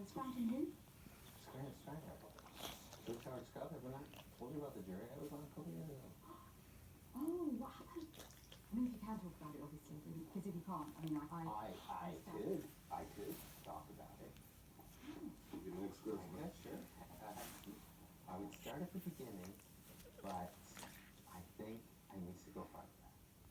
That's right. Strange. George Howard Scott, have I not told you about the jury I was on a couple years ago?